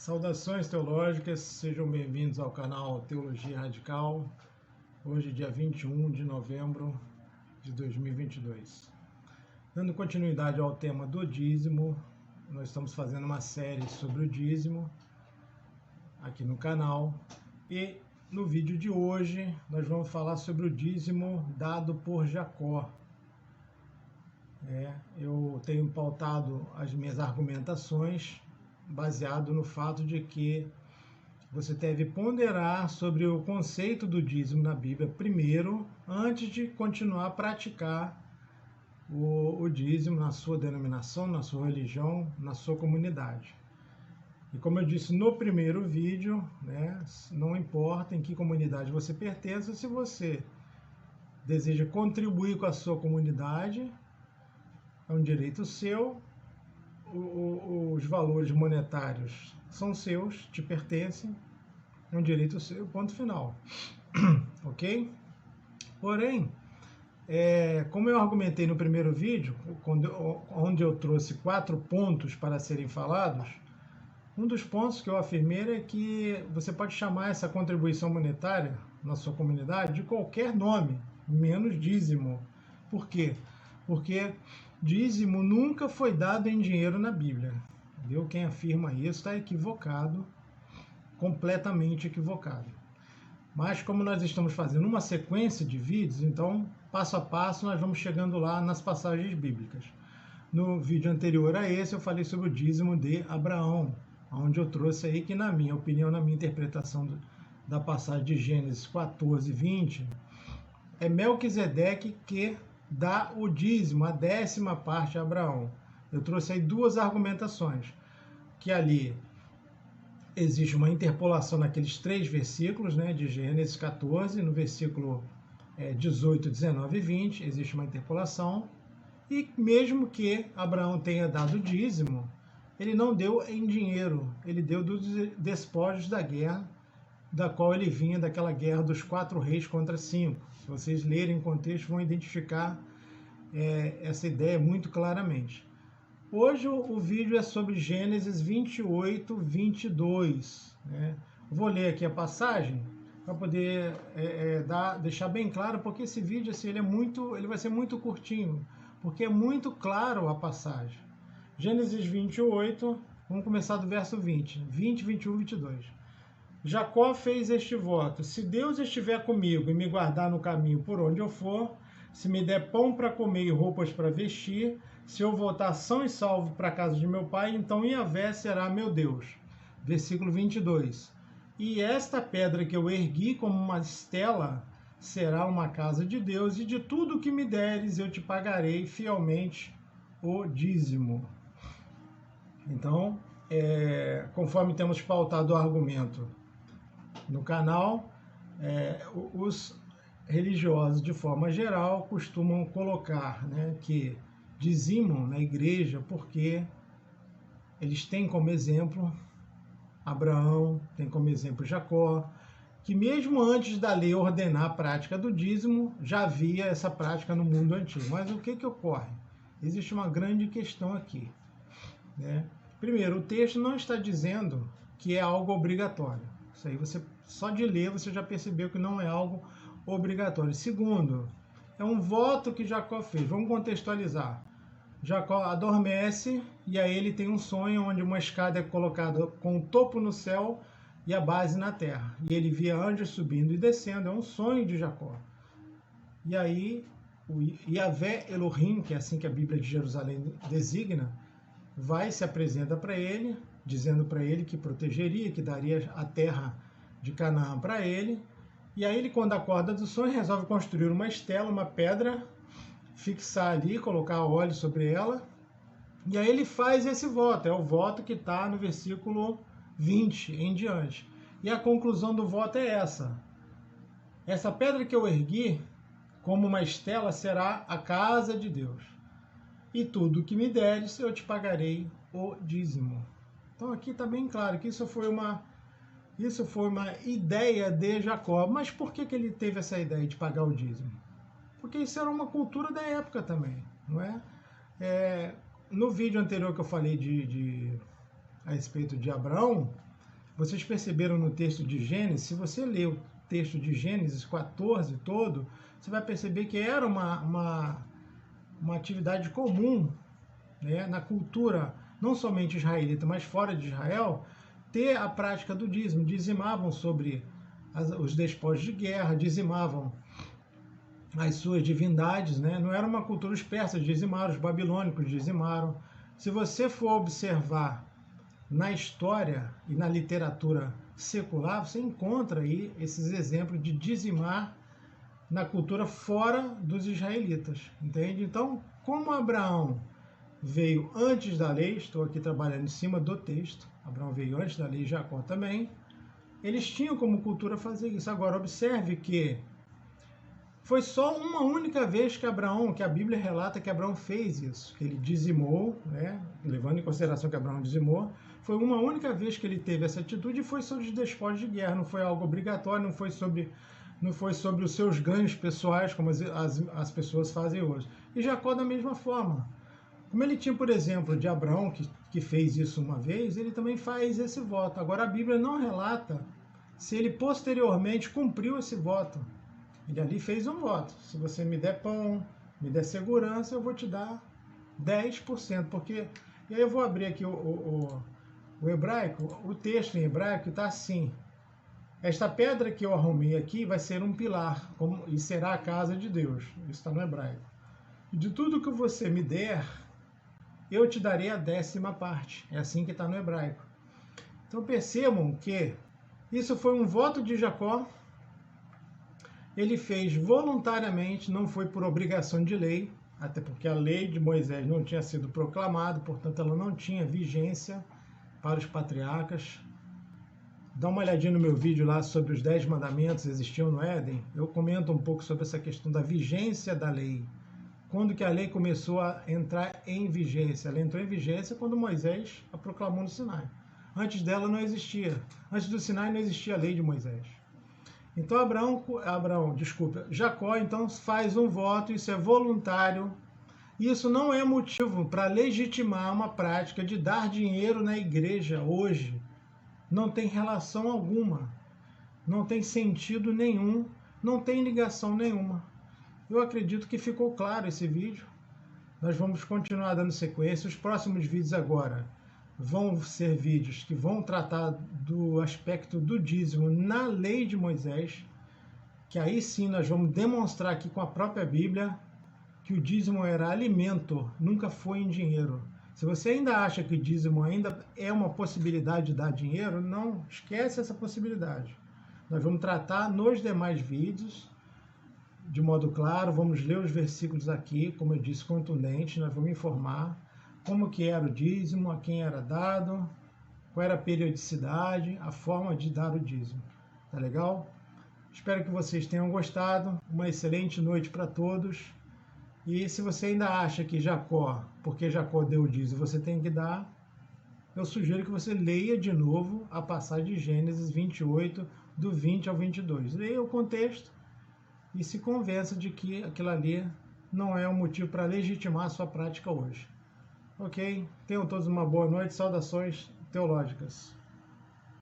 Saudações teológicas, sejam bem-vindos ao canal Teologia Radical, hoje dia 21 de novembro de 2022. Dando continuidade ao tema do dízimo, nós estamos fazendo uma série sobre o dízimo aqui no canal e no vídeo de hoje nós vamos falar sobre o dízimo dado por Jacó. Eu tenho pautado as minhas argumentações baseado no fato de que você deve ponderar sobre o conceito do dízimo na Bíblia primeiro, antes de continuar a praticar o dízimo na sua denominação, na sua religião, na sua comunidade. E como eu disse no primeiro vídeo, não importa em que comunidade você pertence, se você deseja contribuir com a sua comunidade, é um direito seu. Os valores monetários são seus, te pertencem, é um direito seu, ponto final. Ok? Porém, como eu argumentei no primeiro vídeo, onde eu trouxe 4 pontos para serem falados, um dos pontos que eu afirmei é que você pode chamar essa contribuição monetária na sua comunidade de qualquer nome, menos dízimo. Por quê? Porque dízimo nunca foi dado em dinheiro na Bíblia. Entendeu? Quem afirma isso está equivocado, completamente equivocado. Mas como nós estamos fazendo uma sequência de vídeos, então, passo a passo, nós vamos chegando lá nas passagens bíblicas. No vídeo anterior a esse, eu falei sobre o dízimo de Abraão, onde eu trouxe aí que, na minha opinião, na minha interpretação da passagem de Gênesis 14, 20, é Melquisedeque que dá o dízimo, a 10ª parte a Abraão. Eu trouxe aí 2 argumentações, que ali existe uma interpolação naqueles 3 versículos, de Gênesis 14, no versículo 18, 19 e 20, existe uma interpolação, e mesmo que Abraão tenha dado o dízimo, ele não deu em dinheiro, ele deu dos despojos da guerra, da qual ele vinha, daquela guerra dos 4 reis contra 5. Se vocês lerem o contexto, vão identificar essa ideia muito claramente. Hoje o vídeo é sobre Gênesis 28, 22. Vou ler aqui a passagem para poder deixar bem claro, porque esse vídeo assim, ele vai ser muito curtinho, porque é muito claro a passagem. Gênesis 28, vamos começar do verso 20, 21, 22. Jacó fez este voto: se Deus estiver comigo e me guardar no caminho por onde eu for, se me der pão para comer e roupas para vestir, se eu voltar são e salvo para a casa de meu pai, então Yahvé será meu Deus. Versículo 22. E esta pedra que eu ergui como uma estela será uma casa de Deus, e de tudo que me deres eu te pagarei fielmente o dízimo. Então, conforme temos pautado o argumento no canal, os religiosos, de forma geral, costumam colocar que dizimam na igreja porque eles têm como exemplo Abraão, têm como exemplo Jacó, que mesmo antes da lei ordenar a prática do dízimo, já havia essa prática no mundo antigo. Mas o que ocorre? Existe uma grande questão aqui. Primeiro, o texto não está dizendo que é algo obrigatório. Isso aí você, só de ler, você já percebeu que não é algo obrigatório. Segundo, é um voto que Jacó fez. Vamos contextualizar. Jacó adormece e aí ele tem um sonho onde uma escada é colocada com o topo no céu e a base na terra. E ele via anjos subindo e descendo. É um sonho de Jacó. E aí, o Yahvé Elohim, que é assim que a Bíblia de Jerusalém designa, vai se apresenta para ele, dizendo para ele que protegeria, que daria a terra de Canaã para ele. E aí ele, quando acorda do sonho, resolve construir uma estela, uma pedra, fixar ali, colocar óleo sobre ela. E aí ele faz esse voto, é o voto que está no versículo 20 em diante. E a conclusão do voto é essa: essa pedra que eu ergui, como uma estela, será a casa de Deus. E tudo que me deres, eu te pagarei o dízimo. Então aqui está bem claro que isso foi uma ideia de Jacó. Mas por que ele teve essa ideia de pagar o dízimo? Porque isso era uma cultura da época também, não é? No vídeo anterior que eu falei a respeito de Abraão, Vocês perceberam no texto de Gênesis, se você ler o texto de Gênesis 14 todo, você vai perceber que era uma atividade comum, né, na cultura, não somente israelita, mas fora de Israel, ter a prática do dízimo. Dizimavam sobre os despojos de guerra, dizimavam as suas divindades, né? Não era uma cultura, os persas dizimaram, os babilônicos dizimaram. Se você for observar na história e na literatura secular, você encontra aí esses exemplos de dizimar na cultura fora dos israelitas, entende? Então, como Abraão veio antes da lei, estou aqui trabalhando em cima do texto, Abraão veio antes da lei, Jacó também, eles tinham como cultura fazer isso. Agora, observe que foi só uma única vez que a Bíblia relata que Abraão fez isso, que ele dizimou, né? Levando em consideração que Abraão dizimou, foi uma única vez que ele teve essa atitude e foi sobre os despojos de guerra, não foi algo obrigatório, não foi sobre os seus ganhos pessoais, como as pessoas fazem hoje. E Jacó da mesma forma. Como ele tinha, por exemplo, de Abraão, que fez isso uma vez, ele também faz esse voto. Agora, a Bíblia não relata se ele posteriormente cumpriu esse voto. Ele ali fez um voto. Se você me der pão, me der segurança, eu vou te dar 10%. Porque, e aí eu vou abrir aqui o hebraico, o texto em hebraico está assim: esta pedra que eu arrumei aqui vai ser um pilar, e será a casa de Deus. Isso está no hebraico. De tudo que você me der, eu te darei a 10ª parte. É assim que está no hebraico. Então percebam que isso foi um voto de Jacó. Ele fez voluntariamente, não foi por obrigação de lei, até porque a lei de Moisés não tinha sido proclamada, portanto ela não tinha vigência para os patriarcas. Dá uma olhadinha no meu vídeo lá sobre os 10 mandamentos existiam no Éden. Eu comento um pouco sobre essa questão da vigência da lei. Quando que a lei começou a entrar em vigência? Ela entrou em vigência quando Moisés a proclamou no Sinai. Antes dela não existia. Antes do Sinai não existia a lei de Moisés. Então Jacó então faz um voto, isso é voluntário. Isso não é motivo para legitimar uma prática de dar dinheiro na igreja hoje. Não tem relação alguma, não tem sentido nenhum, não tem ligação nenhuma. Eu acredito que ficou claro esse vídeo. Nós vamos continuar dando sequência. Os próximos vídeos agora vão ser vídeos que vão tratar do aspecto do dízimo na lei de Moisés, que aí sim nós vamos demonstrar aqui com a própria Bíblia que o dízimo era alimento, nunca foi em dinheiro. Se você ainda acha que o dízimo ainda é uma possibilidade de dar dinheiro, não esquece essa possibilidade. Nós vamos tratar nos demais vídeos de modo claro, vamos ler os versículos aqui, como eu disse, contundente, nós vamos informar como que era o dízimo, a quem era dado, qual era a periodicidade, a forma de dar o dízimo. Tá legal? Espero que vocês tenham gostado. Uma excelente noite para todos. E se você ainda acha que Jacó, porque Jacó deu o dízimo, você tem que dar, eu sugiro que você leia de novo a passagem de Gênesis 28, do 20 ao 22. Leia o contexto e se convença de que aquilo ali não é um motivo para legitimar a sua prática hoje. Ok? Tenham todos uma boa noite. Saudações teológicas.